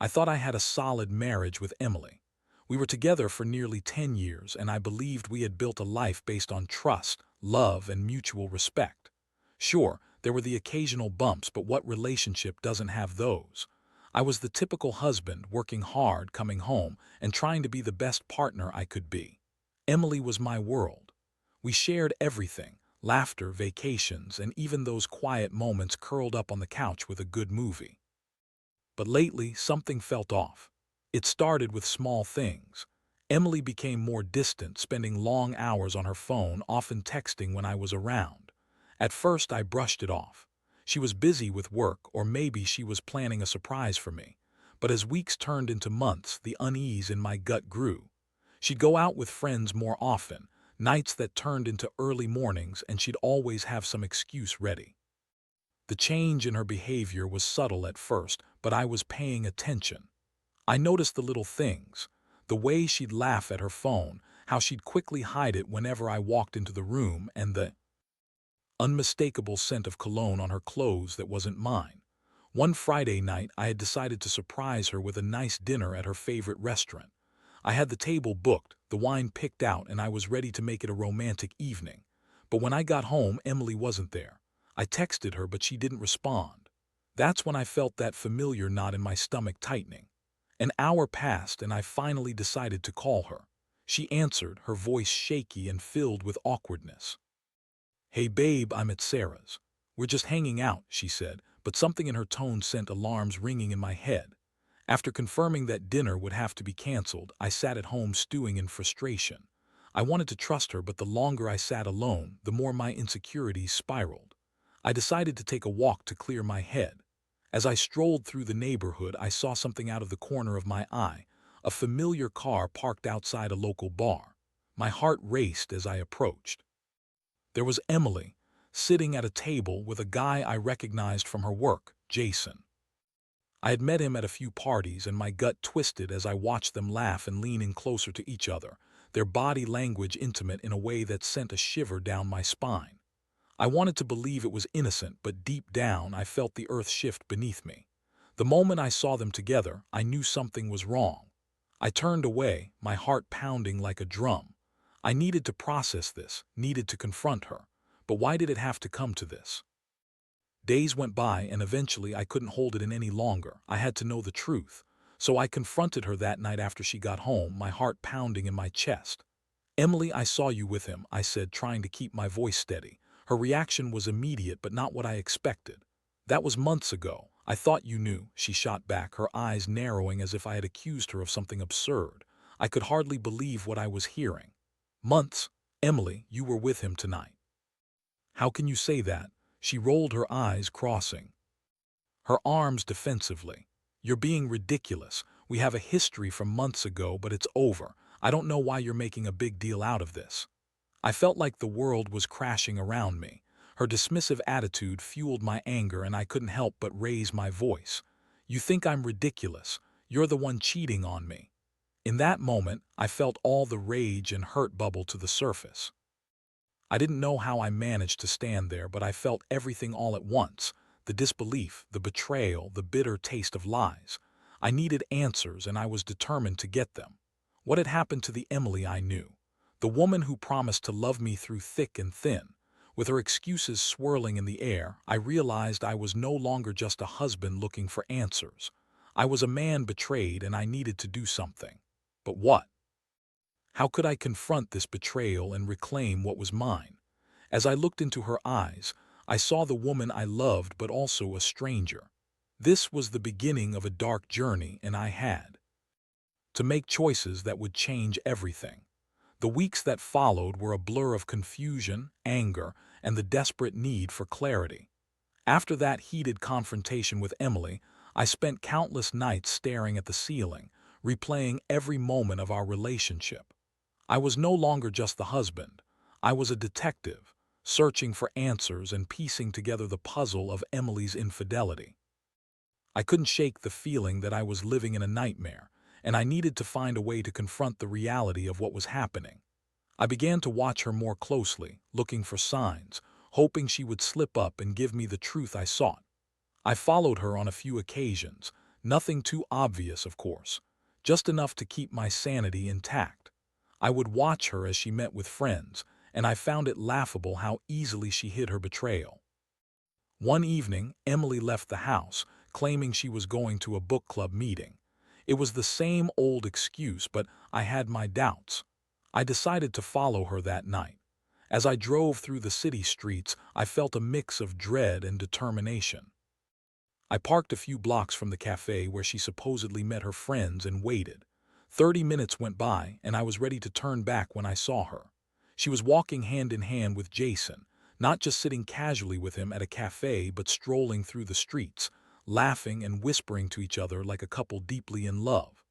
I thought I had a solid marriage with Emily. We were together for nearly 10 years, and I believed we had built a life based on trust, love, and mutual respect. Sure, there were the occasional bumps, but what relationship doesn't have those? I was the typical husband, working hard, coming home, and trying to be the best partner I could be. Emily was my world. We shared everything: laughter, vacations, and even those quiet moments curled up on the couch with a good movie. But lately, something felt off. It started with small things. Emily became more distant, spending long hours on her phone, often texting when I was around. At first, I brushed it off. She was busy with work, or maybe she was planning a surprise for me. But as weeks turned into months, the unease in my gut grew. She'd go out with friends more often, nights that turned into early mornings, and she'd always have some excuse ready. The change in her behavior was subtle at first, but I was paying attention. I noticed the little things: the way she'd laugh at her phone, how she'd quickly hide it whenever I walked into the room, and the unmistakable scent of cologne on her clothes that wasn't mine. One Friday night, I had decided to surprise her with a nice dinner at her favorite restaurant. I had the table booked, the wine picked out, and I was ready to make it a romantic evening. But when I got home, Emily wasn't there. I texted her, but she didn't respond. That's when I felt that familiar knot in my stomach tightening. An hour passed, and I finally decided to call her. She answered, her voice shaky and filled with awkwardness. "Hey babe, I'm at Sarah's. We're just hanging out," she said, but something in her tone sent alarms ringing in my head. After confirming that dinner would have to be canceled, I sat at home stewing in frustration. I wanted to trust her, but the longer I sat alone, the more my insecurities spiraled. I decided to take a walk to clear my head. As I strolled through the neighborhood, I saw something out of the corner of my eye: a familiar car parked outside a local bar. My heart raced as I approached. There was Emily, sitting at a table with a guy I recognized from her work, Jason. I had met him at a few parties, and my gut twisted as I watched them laugh and lean in closer to each other, their body language intimate in a way that sent a shiver down my spine. I wanted to believe it was innocent, but deep down I felt the earth shift beneath me. The moment I saw them together, I knew something was wrong. I turned away, my heart pounding like a drum. I needed to process this, needed to confront her. But why did it have to come to this? Days went by, and eventually I couldn't hold it in any longer. I had to know the truth. So I confronted her that night after she got home, my heart pounding in my chest. "Emily, I saw you with him," I said, trying to keep my voice steady. Her reaction was immediate, but not what I expected. "That was months ago. I thought you knew," she shot back, her eyes narrowing as if I had accused her of something absurd. I could hardly believe what I was hearing. "Months? Emily, you were with him tonight." "How can you say that?" She rolled her eyes, crossing her arms defensively. "You're being ridiculous. We have a history from months ago, but it's over. I don't know why you're making a big deal out of this." I felt like the world was crashing around me. Her dismissive attitude fueled my anger, and I couldn't help but raise my voice. "You think I'm ridiculous? You're the one cheating on me." In that moment, I felt all the rage and hurt bubble to the surface. I didn't know how I managed to stand there, but I felt everything all at once: the disbelief, the betrayal, the bitter taste of lies. I needed answers, and I was determined to get them. What had happened to the Emily I knew? The woman who promised to love me through thick and thin? With her excuses swirling in the air, I realized I was no longer just a husband looking for answers. I was a man betrayed, and I needed to do something. But what? How could I confront this betrayal and reclaim what was mine? As I looked into her eyes, I saw the woman I loved, but also a stranger. This was the beginning of a dark journey, and I had to make choices that would change everything. The weeks that followed were a blur of confusion, anger, and the desperate need for clarity. After that heated confrontation with Emily, I spent countless nights staring at the ceiling, replaying every moment of our relationship. I was no longer just the husband. I was a detective, searching for answers and piecing together the puzzle of Emily's infidelity. I couldn't shake the feeling that I was living in a nightmare, and I needed to find a way to confront the reality of what was happening. I began to watch her more closely, looking for signs, hoping she would slip up and give me the truth I sought. I followed her on a few occasions, Nothing too obvious, of course, just enough to keep my sanity intact. I would watch her as she met with friends, and I found it laughable how easily she hid her betrayal. One evening, Emily left the house, claiming she was going to a book club meeting. It was the same old excuse, but I had my doubts. I decided to follow her that night. As I drove through the city streets, I felt a mix of dread and determination. I parked a few blocks from the cafe where she supposedly met her friends and waited. 30 minutes went by, and I was ready to turn back when I saw her. She was walking hand in hand with Jason, not just sitting casually with him at a cafe, but strolling through the streets, laughing and whispering to each other like a couple deeply in love.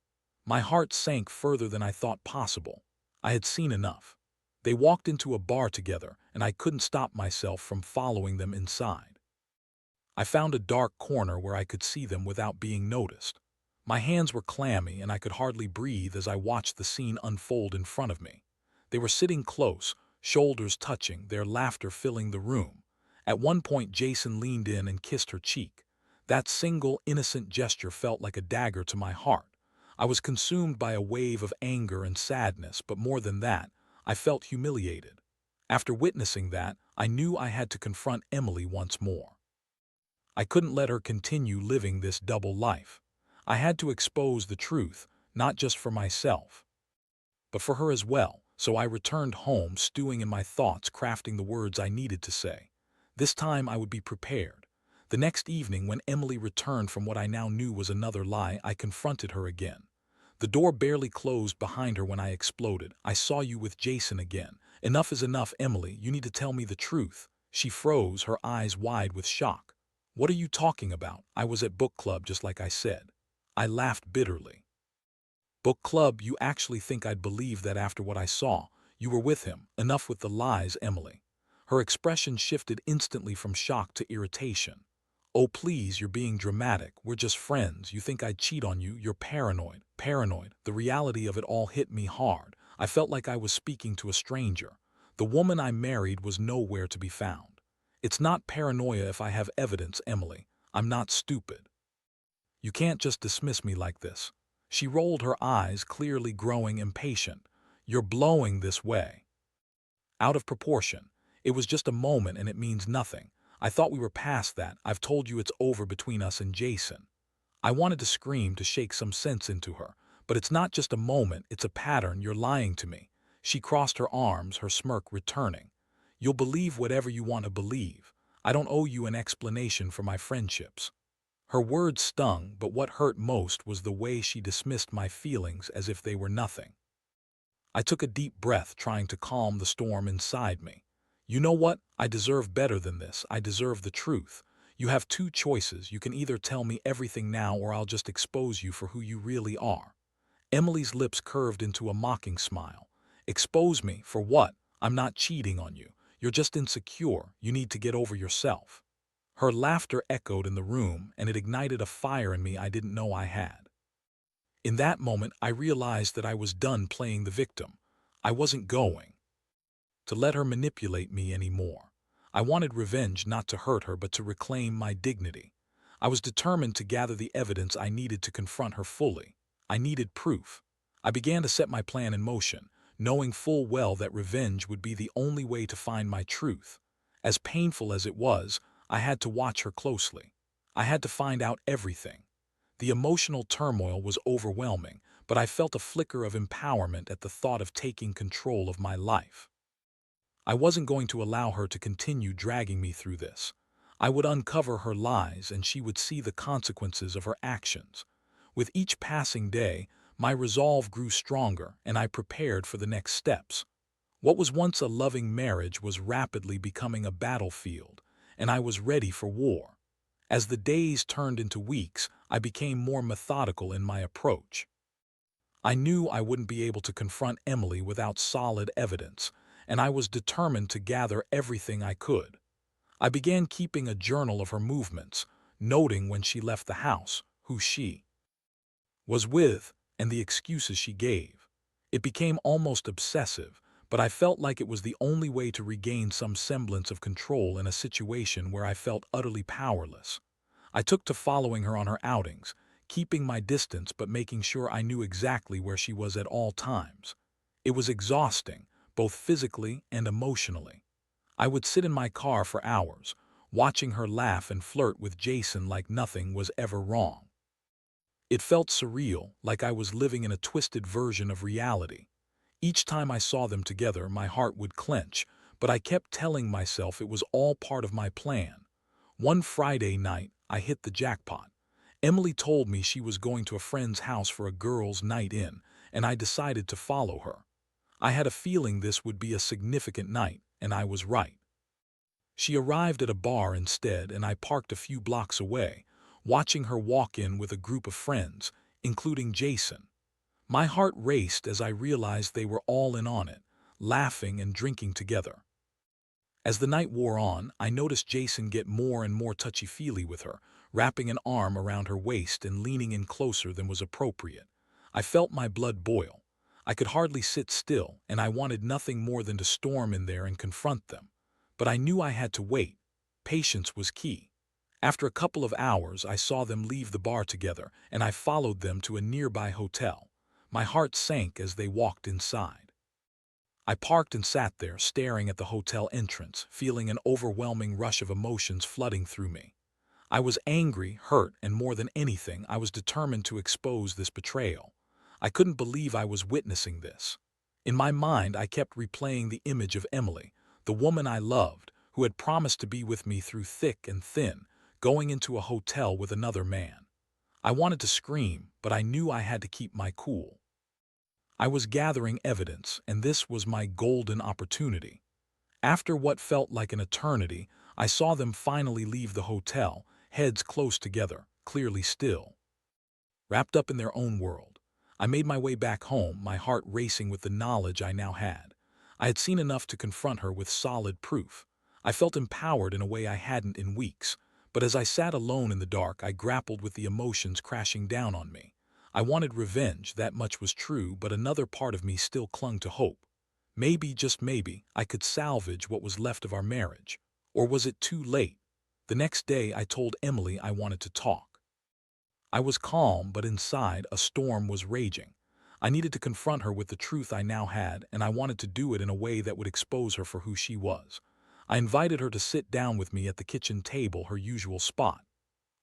My heart sank further than I thought possible. I had seen enough. They walked into a bar together, and I couldn't stop myself from following them inside. I found a dark corner where I could see them without being noticed. My hands were clammy, and I could hardly breathe as I watched the scene unfold in front of me. They were sitting close, shoulders touching, their laughter filling the room. At one point, Jason leaned in and kissed her cheek. That single, innocent gesture felt like a dagger to my heart. I was consumed by a wave of anger and sadness, but more than that, I felt humiliated. After witnessing that, I knew I had to confront Emily once more. I couldn't let her continue living this double life. I had to expose the truth, not just for myself, but for her as well. So I returned home, stewing in my thoughts, crafting the words I needed to say. This time I would be prepared. The next evening, when Emily returned from what I now knew was another lie, I confronted her again. The door barely closed behind her when I exploded. "I saw you with Jason again. Enough is enough, Emily. You need to tell me the truth." She froze, her eyes wide with shock. "What are you talking about? I was at book club just like I said." I laughed bitterly. "Book club? You actually think I'd believe that after what I saw? You were with him. Enough with the lies, Emily." Her expression shifted instantly from shock to irritation. "Oh, please, you're being dramatic. We're just friends. You think I'd cheat on you? You're paranoid." Paranoid. The reality of it all hit me hard. I felt like I was speaking to a stranger. The woman I married was nowhere to be found. "It's not paranoia if I have evidence, Emily. I'm not stupid. You can't just dismiss me like this." She rolled her eyes, clearly growing impatient. "You're blowing this way out of proportion. It was just a moment and it means nothing. I thought we were past that. I've told you it's over between us and Jason." I wanted to scream, to shake some sense into her. "But it's not just a moment, it's a pattern. You're lying to me." She crossed her arms, her smirk returning. "You'll believe whatever you want to believe. I don't owe you an explanation for my friendships." Her words stung, but what hurt most was the way she dismissed my feelings as if they were nothing. I took a deep breath, trying to calm the storm inside me. "You know what? I deserve better than this. I deserve the truth. You have two choices. You can either tell me everything now, or I'll just expose you for who you really are." Emily's lips curved into a mocking smile. "Expose me? For what? I'm not cheating on you. You're just insecure. You need to get over yourself." Her laughter echoed in the room, and it ignited a fire in me I didn't know I had. In that moment, I realized that I was done playing the victim. I wasn't going to let her manipulate me anymore. I wanted revenge, not to hurt her, but to reclaim my dignity. I was determined to gather the evidence I needed to confront her fully. I needed proof. I began to set my plan in motion, knowing full well that revenge would be the only way to find my truth. As painful as it was, I had to watch her closely. I had to find out everything. The emotional turmoil was overwhelming, but I felt a flicker of empowerment at the thought of taking control of my life. I wasn't going to allow her to continue dragging me through this. I would uncover her lies, and she would see the consequences of her actions. With each passing day, my resolve grew stronger, and I prepared for the next steps. What was once a loving marriage was rapidly becoming a battlefield, and I was ready for war. As the days turned into weeks, I became more methodical in my approach. I knew I wouldn't be able to confront Emily without solid evidence, and I was determined to gather everything I could. I began keeping a journal of her movements, noting when she left the house, who she was with, and the excuses she gave. It became almost obsessive, but I felt like it was the only way to regain some semblance of control in a situation where I felt utterly powerless. I took to following her on her outings, keeping my distance but making sure I knew exactly where she was at all times. It was exhausting, both physically and emotionally. I would sit in my car for hours, watching her laugh and flirt with Jason like nothing was ever wrong. It felt surreal, like I was living in a twisted version of reality. Each time I saw them together, my heart would clench, but I kept telling myself it was all part of my plan. One Friday night, I hit the jackpot. Emily told me she was going to a friend's house for a girls' night in, and I decided to follow her. I had a feeling this would be a significant night, and I was right. She arrived at a bar instead, and I parked a few blocks away, watching her walk in with a group of friends, including Jason. My heart raced as I realized they were all in on it, laughing and drinking together. As the night wore on, I noticed Jason get more and more touchy-feely with her, wrapping an arm around her waist and leaning in closer than was appropriate. I felt my blood boil. I could hardly sit still, and I wanted nothing more than to storm in there and confront them. But I knew I had to wait. Patience was key. After a couple of hours, I saw them leave the bar together, and I followed them to a nearby hotel. My heart sank as they walked inside. I parked and sat there, staring at the hotel entrance, feeling an overwhelming rush of emotions flooding through me. I was angry, hurt, and more than anything, I was determined to expose this betrayal. I couldn't believe I was witnessing this. In my mind, I kept replaying the image of Emily, the woman I loved, who had promised to be with me through thick and thin, going into a hotel with another man. I wanted to scream, but I knew I had to keep my cool. I was gathering evidence, and this was my golden opportunity. After what felt like an eternity, I saw them finally leave the hotel, heads close together, clearly still, wrapped up in their own world. I made my way back home, my heart racing with the knowledge I now had. I had seen enough to confront her with solid proof. I felt empowered in a way I hadn't in weeks, but as I sat alone in the dark, I grappled with the emotions crashing down on me. I wanted revenge, that much was true, but another part of me still clung to hope. Maybe, just maybe, I could salvage what was left of our marriage. Or was it too late? The next day, I told Emily I wanted to talk. I was calm, but inside, a storm was raging. I needed to confront her with the truth I now had, and I wanted to do it in a way that would expose her for who she was. I invited her to sit down with me at the kitchen table, her usual spot.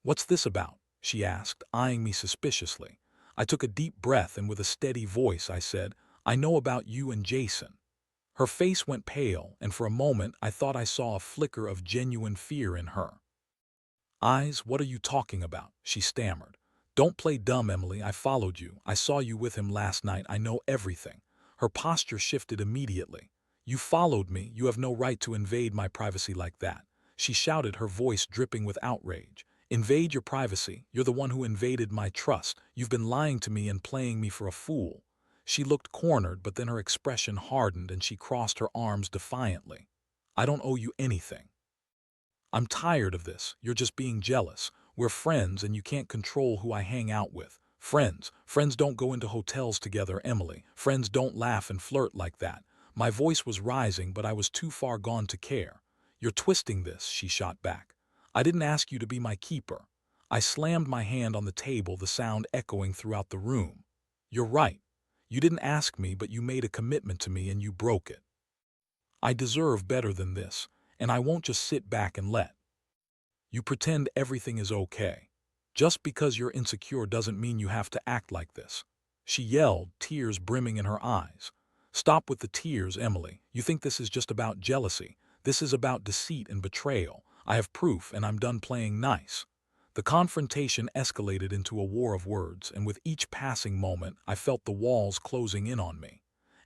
"What's this about?" she asked, eyeing me suspiciously. I took a deep breath, and with a steady voice I said, "I know about you and Jason." Her face went pale, and for a moment I thought I saw a flicker of genuine fear in her eyes. "What are you talking about?" she stammered. "Don't play dumb, Emily. I followed you. I saw you with him last night. I know everything." Her posture shifted immediately. "You followed me. You have no right to invade my privacy like that," she shouted, her voice dripping with outrage. "Invade your privacy? You're the one who invaded my trust. You've been lying to me and playing me for a fool." She looked cornered, but then her expression hardened and she crossed her arms defiantly. "I don't owe you anything. I'm tired of this. You're just being jealous. We're friends and you can't control who I hang out with. Friends. Friends don't go into hotels together, Emily. Friends don't laugh and flirt like that." My voice was rising, but I was too far gone to care. "You're twisting this," she shot back. "I didn't ask you to be my keeper." I slammed my hand on the table, the sound echoing throughout the room. "You're right. You didn't ask me, but you made a commitment to me and you broke it. I deserve better than this, and I won't just sit back and let you pretend everything is okay. Just because you're insecure doesn't mean you have to act like this." She yelled, tears brimming in her eyes. "Stop with the tears, Emily. You think this is just about jealousy. This is about deceit and betrayal. I have proof, and I'm done playing nice." The confrontation escalated into a war of words, and with each passing moment, I felt the walls closing in on me.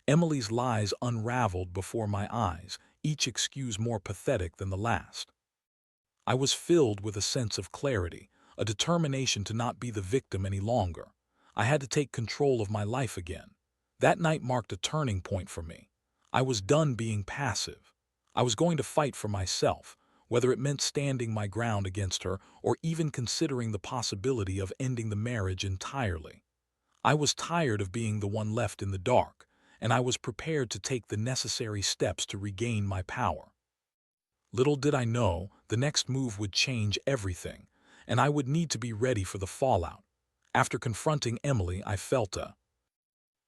Emily's lies unraveled before my eyes, each excuse more pathetic than the last. I was filled with a sense of clarity, a determination to not be the victim any longer. I had to take control of my life again. That night marked a turning point for me. I was done being passive. I was going to fight for myself, whether it meant standing my ground against her or even considering the possibility of ending the marriage entirely. I was tired of being the one left in the dark, and I was prepared to take the necessary steps to regain my power. Little did I know, the next move would change everything, and I would need to be ready for the fallout. After confronting Emily, I felt a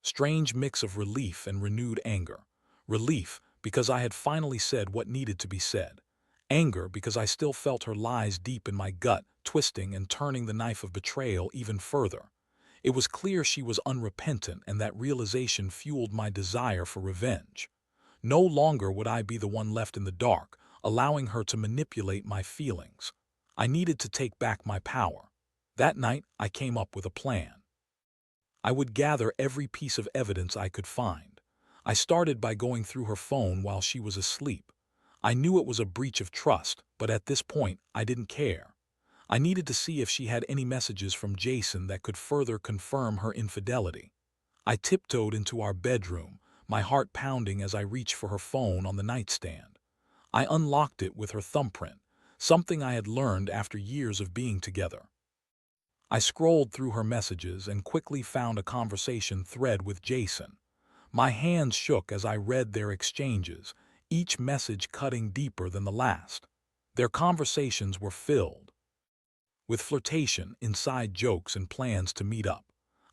strange mix of relief and renewed anger. Relief, because I had finally said what needed to be said. Anger, because I still felt her lies deep in my gut, twisting and turning the knife of betrayal even further. It was clear she was unrepentant, and that realization fueled my desire for revenge. No longer would I be the one left in the dark, allowing her to manipulate my feelings. I needed to take back my power. That night, I came up with a plan. I would gather every piece of evidence I could find. I started by going through her phone while she was asleep. I knew it was a breach of trust, but at this point, I didn't care. I needed to see if she had any messages from Jason that could further confirm her infidelity. I tiptoed into our bedroom, my heart pounding as I reached for her phone on the nightstand. I unlocked it with her thumbprint, something I had learned after years of being together. I scrolled through her messages and quickly found a conversation thread with Jason. My hands shook as I read their exchanges, each message cutting deeper than the last. Their conversations were filled with flirtation, inside jokes, and plans to meet up.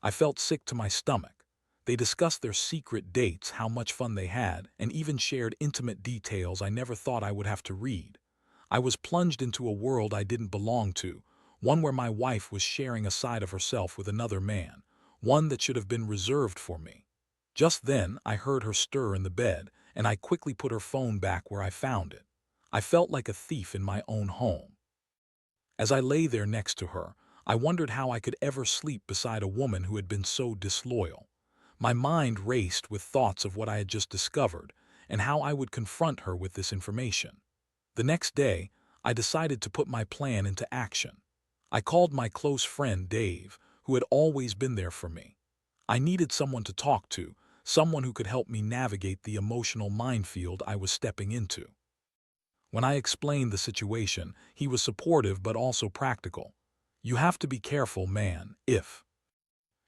I felt sick to my stomach. They discussed their secret dates, how much fun they had, and even shared intimate details I never thought I would have to read. I was plunged into a world I didn't belong to, one where my wife was sharing a side of herself with another man, one that should have been reserved for me. Just then, I heard her stir in the bed, and I quickly put her phone back where I found it. I felt like a thief in my own home. As I lay there next to her, I wondered how I could ever sleep beside a woman who had been so disloyal. My mind raced with thoughts of what I had just discovered and how I would confront her with this information. The next day, I decided to put my plan into action. I called my close friend Dave, who had always been there for me. I needed someone to talk to, someone who could help me navigate the emotional minefield I was stepping into. When I explained the situation, he was supportive but also practical. "You have to be careful, man. If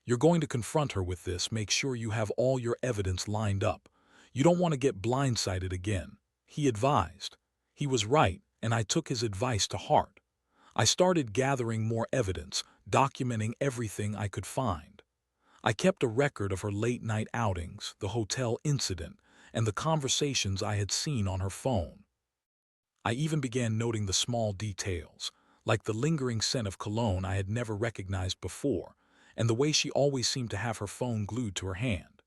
you're going to confront her with this, make sure you have all your evidence lined up. You don't want to get blindsided again," he advised. He was right, and I took his advice to heart. I started gathering more evidence, documenting everything I could find. I kept a record of her late-night outings, the hotel incident, and the conversations I had seen on her phone. I even began noting the small details, like the lingering scent of cologne I had never recognized before, and the way she always seemed to have her phone glued to her hand.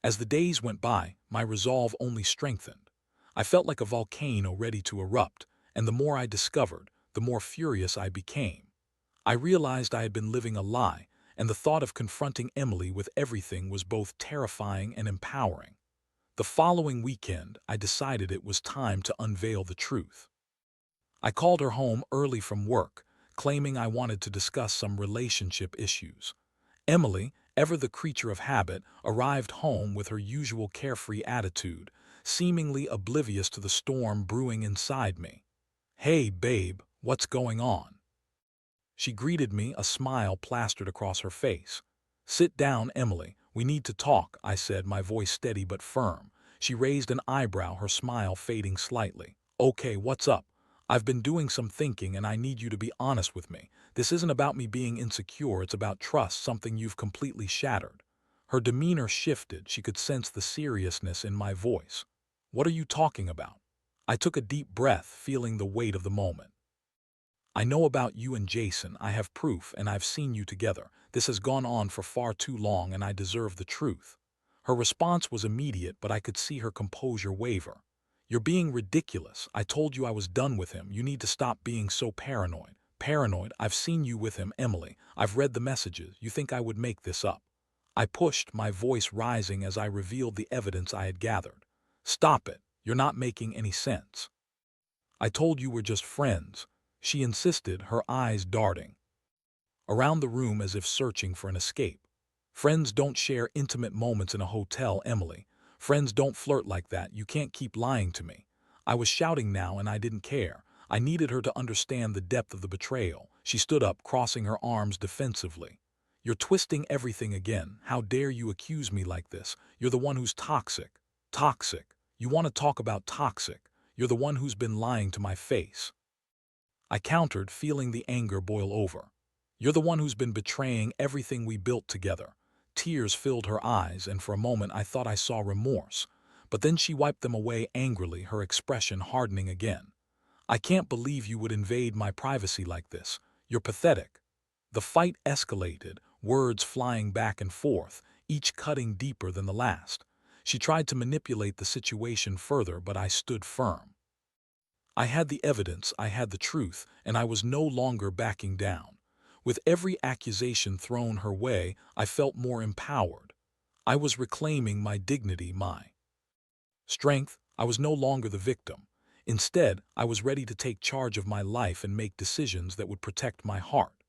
As the days went by, my resolve only strengthened. I felt like a volcano ready to erupt, and the more I discovered, the more furious I became. I realized I had been living a lie, and the thought of confronting Emily with everything was both terrifying and empowering. The following weekend, I decided it was time to unveil the truth. I called her home early from work, claiming I wanted to discuss some relationship issues. Emily, ever the creature of habit, arrived home with her usual carefree attitude, seemingly oblivious to the storm brewing inside me. "Hey, babe, what's going on?" She greeted me, a smile plastered across her face. "Sit down, Emily. We need to talk," I said, my voice steady but firm. She raised an eyebrow, her smile fading slightly. "Okay, what's up? I've been doing some thinking and I need you to be honest with me. This isn't about me being insecure, it's about trust, something you've completely shattered." Her demeanor shifted. She could sense the seriousness in my voice. "What are you talking about?" I took a deep breath, feeling the weight of the moment. "I know about you and Jason. I have proof, and I've seen you together. This has gone on for far too long, and I deserve the truth." Her response was immediate, but I could see her composure waver. "You're being ridiculous. I told you I was done with him. You need to stop being so paranoid." "Paranoid? I've seen you with him, Emily. I've read the messages. You think I would make this up?" I pushed, my voice rising as I revealed the evidence I had gathered. "Stop it. You're not making any sense. I told you we're just friends," she insisted, her eyes darting around the room as if searching for an escape. "Friends don't share intimate moments in a hotel, Emily. Friends don't flirt like that. You can't keep lying to me." I was shouting now, and I didn't care. I needed her to understand the depth of the betrayal. She stood up, crossing her arms defensively. "You're twisting everything again. How dare you accuse me like this? You're the one who's toxic." "Toxic? You want to talk about toxic? You're the one who's been lying to my face." I countered, feeling the anger boil over. You're the one who's been betraying everything we built together." Tears filled her eyes, and for a moment I thought I saw remorse. But then she wiped them away angrily, her expression hardening again. "I can't believe you would invade my privacy like this. You're pathetic." The fight escalated, words flying back and forth, each cutting deeper than the last. She tried to manipulate the situation further, but I stood firm. I had the evidence, I had the truth, and I was no longer backing down. With every accusation thrown her way, I felt more empowered. I was reclaiming my dignity, my strength. I was no longer the victim. Instead, I was ready to take charge of my life and make decisions that would protect my heart.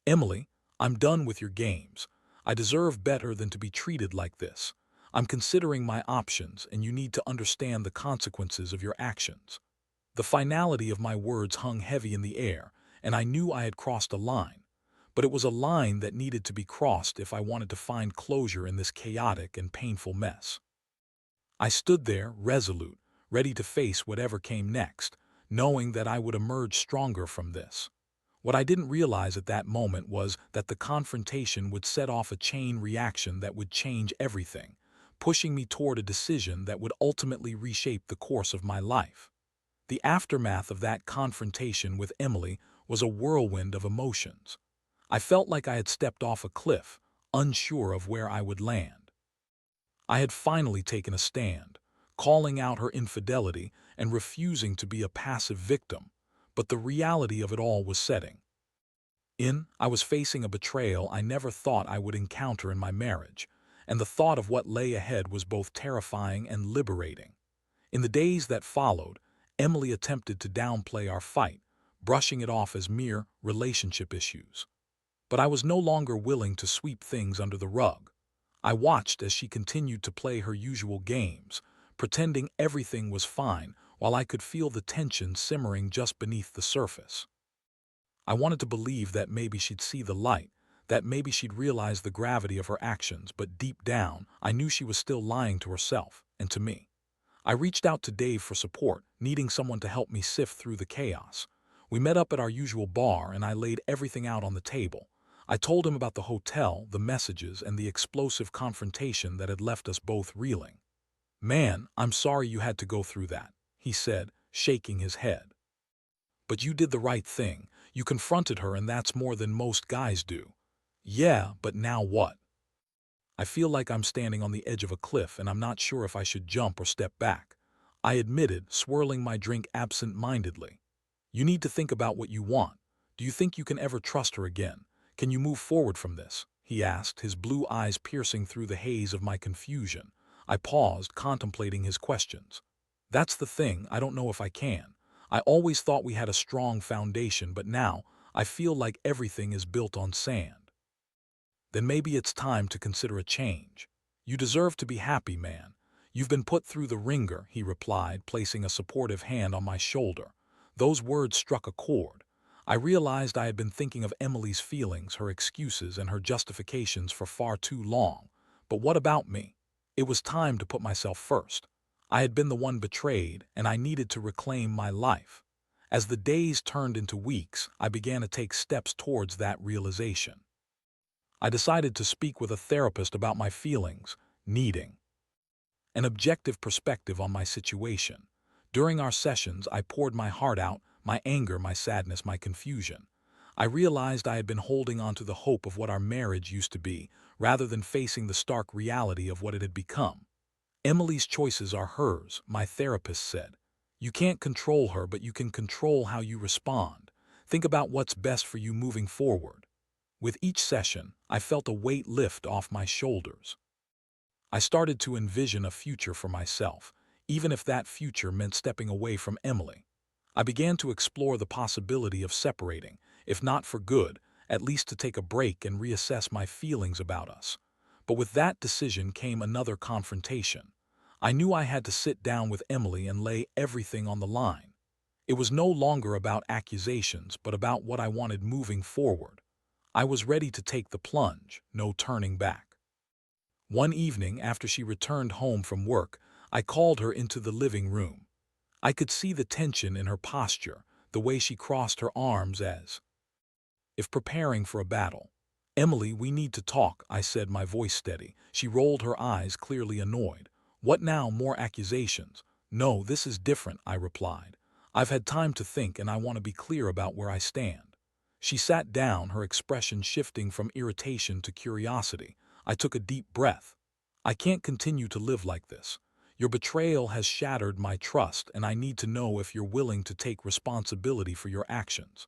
"Emily, I'm done with your games. I deserve better than to be treated like this. I'm considering my options, and you need to understand the consequences of your actions." The finality of my words hung heavy in the air, and I knew I had crossed a line. But it was a line that needed to be crossed if I wanted to find closure in this chaotic and painful mess. I stood there, resolute, ready to face whatever came next, knowing that I would emerge stronger from this. What I didn't realize at that moment was that the confrontation would set off a chain reaction that would change everything, pushing me toward a decision that would ultimately reshape the course of my life. The aftermath of that confrontation with Emily was a whirlwind of emotions. I felt like I had stepped off a cliff, unsure of where I would land. I had finally taken a stand, calling out her infidelity and refusing to be a passive victim, but the reality of it all was setting in. I was facing a betrayal I never thought I would encounter in my marriage, and the thought of what lay ahead was both terrifying and liberating. In the days that followed, Emily attempted to downplay our fight, brushing it off as mere relationship issues. But I was no longer willing to sweep things under the rug. I watched as she continued to play her usual games, pretending everything was fine while I could feel the tension simmering just beneath the surface. I wanted to believe that maybe she'd see the light, that maybe she'd realize the gravity of her actions, but deep down, I knew she was still lying to herself and to me. I reached out to Dave for support, needing someone to help me sift through the chaos. We met up at our usual bar, and I laid everything out on the table. I told him about the hotel, the messages, and the explosive confrontation that had left us both reeling. "Man, I'm sorry you had to go through that," he said, shaking his head. "But you did the right thing. You confronted her, and that's more than most guys do." "Yeah, but now what?" "I feel like I'm standing on the edge of a cliff, and I'm not sure if I should jump or step back," I admitted, swirling my drink absent-mindedly. "You need to think about what you want. Do you think you can ever trust her again? Can you move forward from this?" he asked, his blue eyes piercing through the haze of my confusion. I paused, contemplating his questions. "That's the thing, I don't know if I can. I always thought we had a strong foundation, but now I feel like everything is built on sand." "Then maybe it's time to consider a change. You deserve to be happy, man. You've been put through the ringer," he replied, placing a supportive hand on my shoulder. Those words struck a chord. I realized I had been thinking of Emily's feelings, her excuses, and her justifications for far too long. But what about me? It was time to put myself first. I had been the one betrayed, and I needed to reclaim my life. As the days turned into weeks, I began to take steps towards that realization. I decided to speak with a therapist about my feelings, needing an objective perspective on my situation. During our sessions, I poured my heart out, my anger, my sadness, my confusion. I realized I had been holding on to the hope of what our marriage used to be, rather than facing the stark reality of what it had become. "Emily's choices are hers," my therapist said. "You can't control her, but you can control how you respond. Think about what's best for you moving forward." With each session, I felt a weight lift off my shoulders. I started to envision a future for myself, even if that future meant stepping away from Emily. I began to explore the possibility of separating, if not for good, at least to take a break and reassess my feelings about us. But with that decision came another confrontation. I knew I had to sit down with Emily and lay everything on the line. It was no longer about accusations, but about what I wanted moving forward. I was ready to take the plunge, no turning back. One evening, after she returned home from work, I called her into the living room. I could see the tension in her posture, the way she crossed her arms as if preparing for a battle. "Emily, we need to talk," I said, my voice steady. She rolled her eyes, clearly annoyed. "What now, more accusations?" "No, this is different," I replied. "I've had time to think and I want to be clear about where I stand." She sat down, her expression shifting from irritation to curiosity. I took a deep breath. "I can't continue to live like this. Your betrayal has shattered my trust, and I need to know if you're willing to take responsibility for your actions."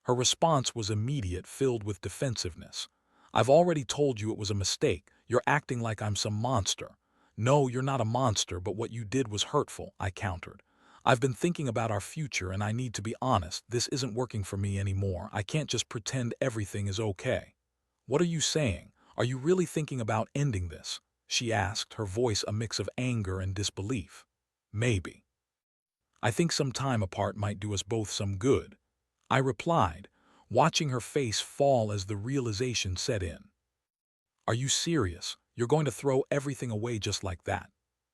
Her response was immediate, filled with defensiveness. "I've already told you it was a mistake. You're acting like I'm some monster." "No, you're not a monster, but what you did was hurtful," I countered. "I've been thinking about our future, and I need to be honest. This isn't working for me anymore. I can't just pretend everything is okay." "What are you saying? Are you really thinking about ending this?" she asked, her voice a mix of anger and disbelief. "Maybe. I think some time apart might do us both some good," I replied, watching her face fall as the realization set in. "Are you serious? You're going to throw everything away just like that?"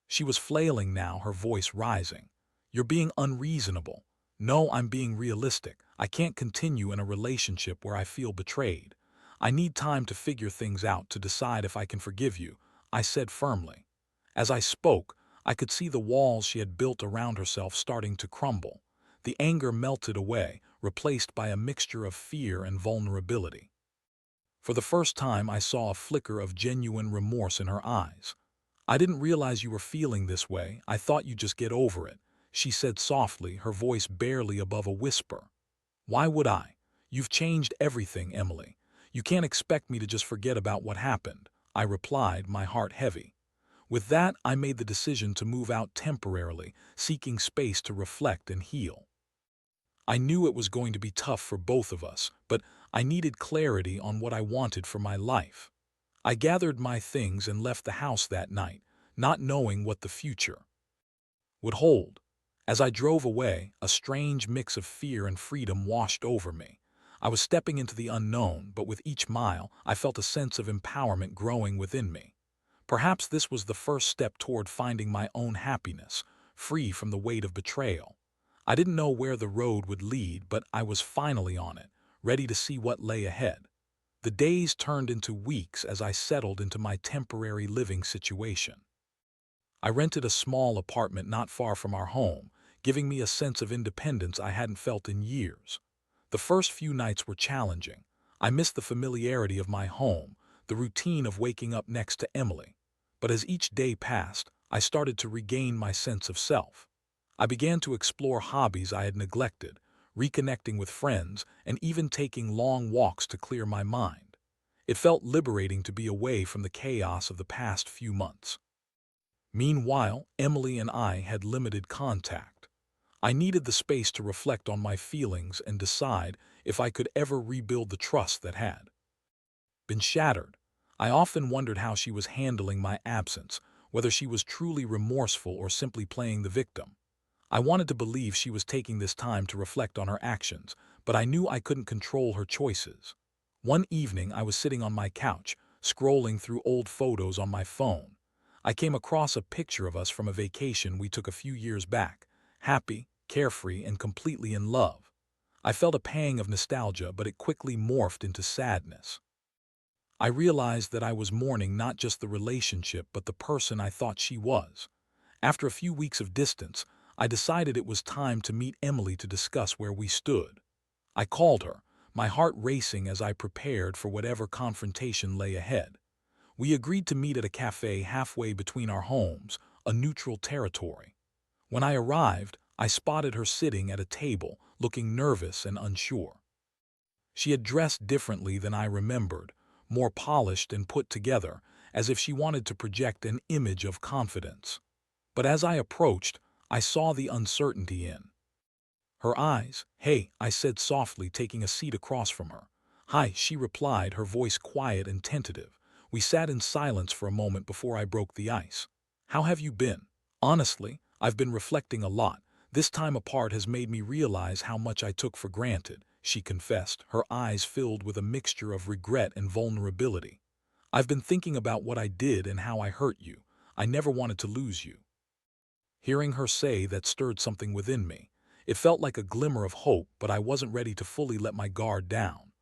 She was flailing now, her voice rising. "You're being unreasonable." "No, I'm being realistic. I can't continue in a relationship where I feel betrayed. I need time to figure things out to decide if I can forgive you," I said firmly. As I spoke, I could see the walls she had built around herself starting to crumble. The anger melted away, replaced by a mixture of fear and vulnerability. For the first time, I saw a flicker of genuine remorse in her eyes. "I didn't realize you were feeling this way. I thought you'd just get over it," she said softly, her voice barely above a whisper. "Why would I? You've changed everything, Emily. You can't expect me to just forget about what happened," I replied, my heart heavy. With that, I made the decision to move out temporarily, seeking space to reflect and heal. I knew it was going to be tough for both of us, but I needed clarity on what I wanted for my life. I gathered my things and left the house that night, not knowing what the future would hold. As I drove away, a strange mix of fear and freedom washed over me. I was stepping into the unknown, but with each mile, I felt a sense of empowerment growing within me. Perhaps this was the first step toward finding my own happiness, free from the weight of betrayal. I didn't know where the road would lead, but I was finally on it, ready to see what lay ahead. The days turned into weeks as I settled into my temporary living situation. I rented a small apartment not far from our home, giving me a sense of independence I hadn't felt in years. The first few nights were challenging. I missed the familiarity of my home, the routine of waking up next to Emily. But as each day passed, I started to regain my sense of self. I began to explore hobbies I had neglected, reconnecting with friends, and even taking long walks to clear my mind. It felt liberating to be away from the chaos of the past few months. Meanwhile, Emily and I had limited contact. I needed the space to reflect on my feelings and decide if I could ever rebuild the trust that had been shattered. I often wondered how she was handling my absence, whether she was truly remorseful or simply playing the victim. I wanted to believe she was taking this time to reflect on her actions, but I knew I couldn't control her choices. One evening, I was sitting on my couch, scrolling through old photos on my phone. I came across a picture of us from a vacation we took a few years back, happy, carefree, and completely in love. I felt a pang of nostalgia, but it quickly morphed into sadness. I realized that I was mourning not just the relationship, but the person I thought she was. After a few weeks of distance, I decided it was time to meet Emily to discuss where we stood. I called her, my heart racing as I prepared for whatever confrontation lay ahead. We agreed to meet at a cafe halfway between our homes, a neutral territory. When I arrived, I spotted her sitting at a table, looking nervous and unsure. She had dressed differently than I remembered, more polished and put together, as if she wanted to project an image of confidence. But as I approached, I saw the uncertainty in her eyes. "Hey," I said softly, taking a seat across from her. "Hi," she replied, her voice quiet and tentative. We sat in silence for a moment before I broke the ice. "How have you been?" "Honestly, I've been reflecting a lot. This time apart has made me realize how much I took for granted," she confessed, her eyes filled with a mixture of regret and vulnerability. "I've been thinking about what I did and how I hurt you. I never wanted to lose you." Hearing her say that stirred something within me. It felt like a glimmer of hope, but I wasn't ready to fully let my guard down.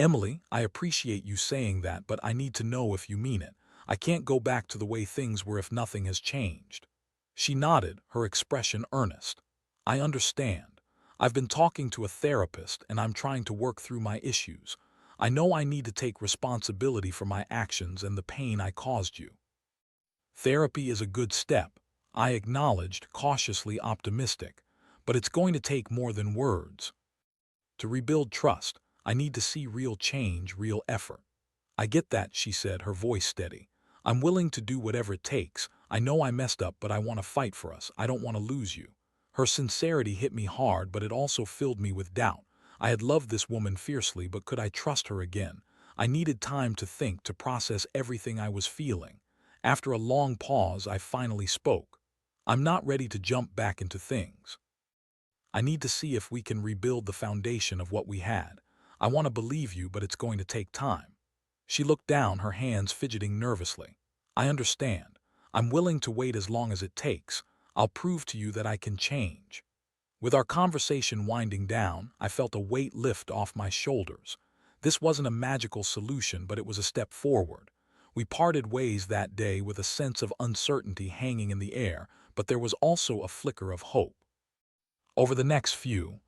Emily, I appreciate you saying that, but I need to know if you mean it. I can't go back to the way things were if nothing has changed. She nodded, her expression earnest. I understand. I've been talking to a therapist and I'm trying to work through my issues. I know I need to take responsibility for my actions and the pain I caused you. Therapy is a good step, I acknowledged, cautiously optimistic, but it's going to take more than words. To rebuild trust, I need to see real change, real effort. I get that, she said, her voice steady. I'm willing to do whatever it takes. I know I messed up, but I want to fight for us. I don't want to lose you. Her sincerity hit me hard, but it also filled me with doubt. I had loved this woman fiercely, but could I trust her again? I needed time to think, to process everything I was feeling. After a long pause, I finally spoke. I'm not ready to jump back into things. I need to see if we can rebuild the foundation of what we had. I want to believe you, but it's going to take time. She looked down, her hands fidgeting nervously. I understand. I'm willing to wait as long as it takes. I'll prove to you that I can change. With our conversation winding down, I felt a weight lift off my shoulders. This wasn't a magical solution, but it was a step forward. We parted ways that day with a sense of uncertainty hanging in the air, but there was also a flicker of hope. Over the next few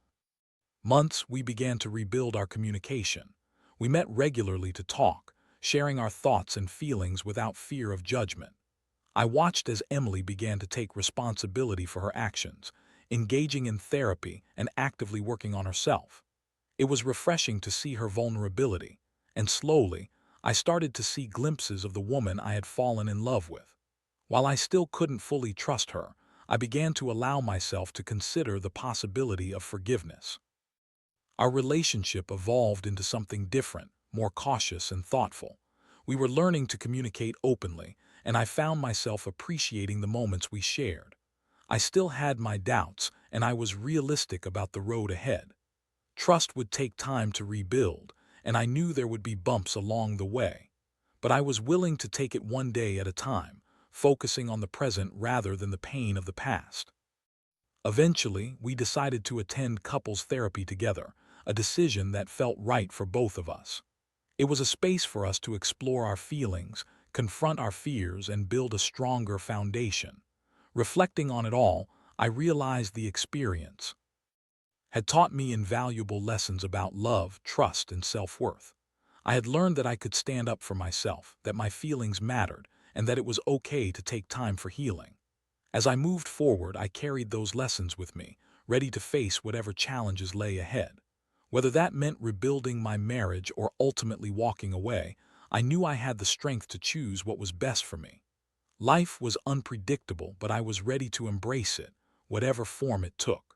months, we began to rebuild our communication. We met regularly to talk, sharing our thoughts and feelings without fear of judgment. I watched as Emily began to take responsibility for her actions, engaging in therapy and actively working on herself. It was refreshing to see her vulnerability, and slowly, I started to see glimpses of the woman I had fallen in love with. While I still couldn't fully trust her, I began to allow myself to consider the possibility of forgiveness. Our relationship evolved into something different, more cautious and thoughtful. We were learning to communicate openly, and I found myself appreciating the moments we shared. I still had my doubts, and I was realistic about the road ahead. Trust would take time to rebuild, and I knew there would be bumps along the way. But I was willing to take it one day at a time, focusing on the present rather than the pain of the past. Eventually, we decided to attend couples therapy together, a decision that felt right for both of us. It was a space for us to explore our feelings, confront our fears, and build a stronger foundation. Reflecting on it all, I realized the experience had taught me invaluable lessons about love, trust, and self-worth. I had learned that I could stand up for myself, that my feelings mattered, and that it was okay to take time for healing. As I moved forward, I carried those lessons with me, ready to face whatever challenges lay ahead. Whether that meant rebuilding my marriage or ultimately walking away, I knew I had the strength to choose what was best for me. Life was unpredictable, but I was ready to embrace it, whatever form it took.